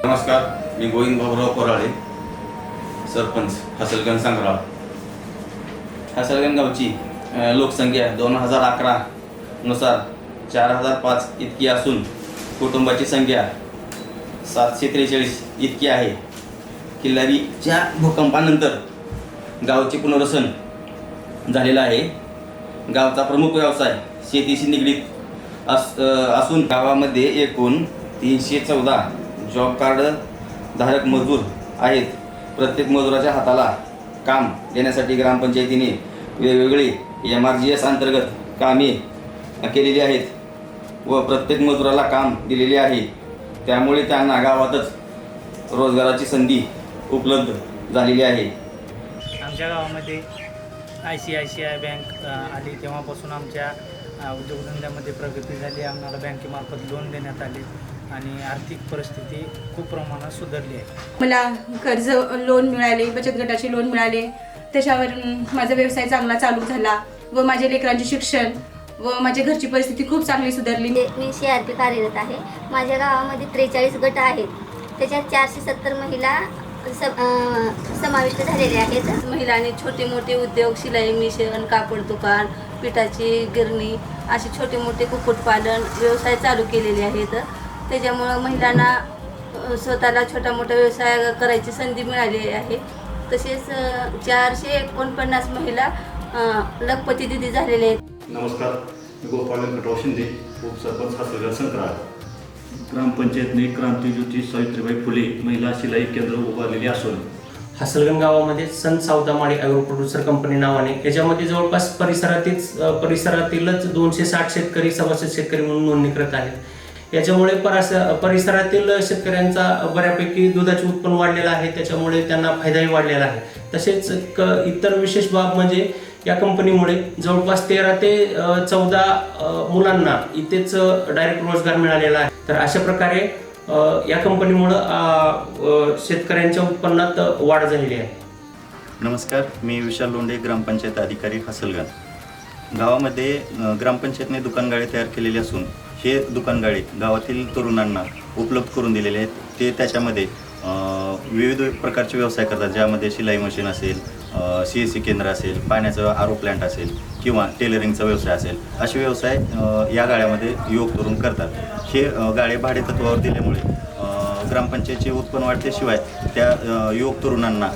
नमस्कार, मी गोविंद बाबूराव कोराळे, सरपंच हसलगंज सांगराळ. हसलगंज गावची लोकसंख्या 2011 नुसार 4005 इतकी असून कुटुंबाची संख्या 743 इतकी आहे. किल्लारीच्या भूकंपानंतर गावचे पुनर्वसन झालेलं आहे. गावचा प्रमुख व्यवसाय शेतीशी निगडीत असून गावामध्ये एकूण 314 जॉब कार्ड धारक मजूर आहेत. प्रत्येक मजुराच्या हाताला काम देण्यासाठी ग्रामपंचायतीने वेगवेगळी MRGS अंतर्गत कामे केलेली आहेत व प्रत्येक मजुराला काम दिलेले आहे. त्यामुळे त्यांना गावातच रोजगाराची संधी उपलब्ध झालेली आहे. आमच्या गावामध्ये ICICI बँक आली तेव्हापासून आमच्या उद्योगधंद्यामध्ये प्रगती झाली. आम्हाला बँकेमार्फत लोन देण्यात आले आणि आर्थिक परिस्थिती खूप प्रमाणात सुधारली आहे. मला कर्ज लोन मिळाले, बचत गटाचे लोन मिळाले. त्याच्यावरून माझा व्यवसाय चांगला चालू झाला व माझ्या लेकरांचे शिक्षण व माझ्या घरची परिस्थिती खूप चांगली सुधारली. मी CRP कार्यरत आहे. माझ्या गावामध्ये 43 गट आहेत. त्याच्यात 470 महिला समाविष्ट झालेले आहेत. महिलांनी छोटे मोठे उद्योग, शिलाई मिशन, कापड दुकान, पिठाची गिरणी असे छोटे मोठे कुक्कुटपालन व्यवसाय चालू केलेले आहेत. त्याच्यामुळं महिलांना स्वतःला छोटा मोठा व्यवसाय करायची संधी मिळाली आहे. तसेच 449 महिला लखपती दिदी झालेले आहेत. नमस्कार, मी गोपाल कटवा शिंदे, उपसरपंच हसलगंज सांगराळ. ग्रामपंचायतने क्रांतीज्योती सावित्रीबाई फुले महिला शिलाई केंद्र उभारलेले असून हसलगंज गावामध्ये संत सावतामाळी ॲग्रो प्रोड्युसर कंपनी नावाने याच्यामध्ये जवळपास परिसरातीलच 260 शेतकरी सभासद शेतकरी म्हणून नोंदणी करत आहेत. याच्यामुळे परिसरातील शेतकऱ्यांचा बऱ्यापैकी दुधाचे उत्पन्न वाढलेलं आहे. त्याच्यामुळे त्यांना फायदाही वाढलेला आहे. तसेच इतर विशेष बाब म्हणजे या कंपनीमुळे जवळपास 13 ते 14 मुलांना इथेच डायरेक्ट रोजगार मिळालेला आहे. तर अशा प्रकारे या कंपनीमुळं शेतकऱ्यांच्या उत्पन्नात वाढ झालेली आहे. नमस्कार, मी विशाल लोंढे, ग्रामपंचायत अधिकारी हसलगंज. गावामध्ये ग्रामपंचायतने दुकानगाळे तयार केलेले असून हे दुकानगाळे गावातील तरुणांना उपलब्ध करून दिलेले आहेत. ते त्याच्यामध्ये विविध प्रकारचे व्यवसाय करतात, ज्यामध्ये शिलाई मशीन असेल, CSC केंद्र असेल, पाण्याचं RO प्लॅन्ट असेल किंवा टेलरिंगचा व्यवसाय असेल, असे व्यवसाय या गाळ्यामध्ये युवक तरुण करतात. हे गाळे भाडे तत्वावर दिल्यामुळे ग्रामपंचायतीचे उत्पन्न वाढते, शिवाय त्या युवक तरुणांना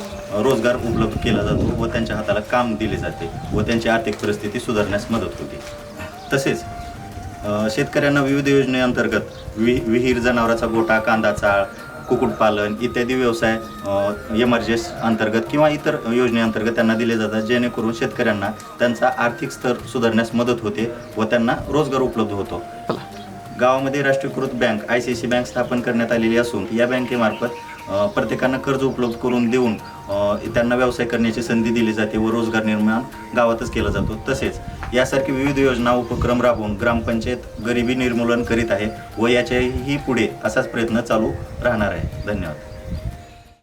रोजगार उपलब्ध केला जातो व त्यांच्या हाताला काम दिले जाते व त्यांची आर्थिक परिस्थिती सुधारण्यास मदत होते. तसेच शेतकऱ्यांना विविध योजनेअंतर्गत विहीर, जनावराचा गोठा, कांदा चाळ, कुक्कुटपालन इत्यादी व्यवसाय MRGS अंतर्गत किंवा इतर योजनेअंतर्गत त्यांना दिले जातात, जेणेकरून शेतकऱ्यांना त्यांचा आर्थिक स्तर सुधारण्यास मदत होते व त्यांना रोजगार उपलब्ध होतो. गावामध्ये राष्ट्रीयकृत बँक ICICI बँक स्थापन करण्यात आलेली असून या बँकेमार्फत प्रत्येकांना कर्ज उपलब्ध करून देऊन त्यांना व्यवसाय करण्याची संधी दिली जाते व रोजगार निर्माण गावातच केला जातो. तसेच यासारखी विविध योजना उपक्रम राबवून ग्रामपंचायत गरिबी निर्मूलन करीत आहे व याच्याही पुढे असाच प्रयत्न चालू राहणार आहे. धन्यवाद.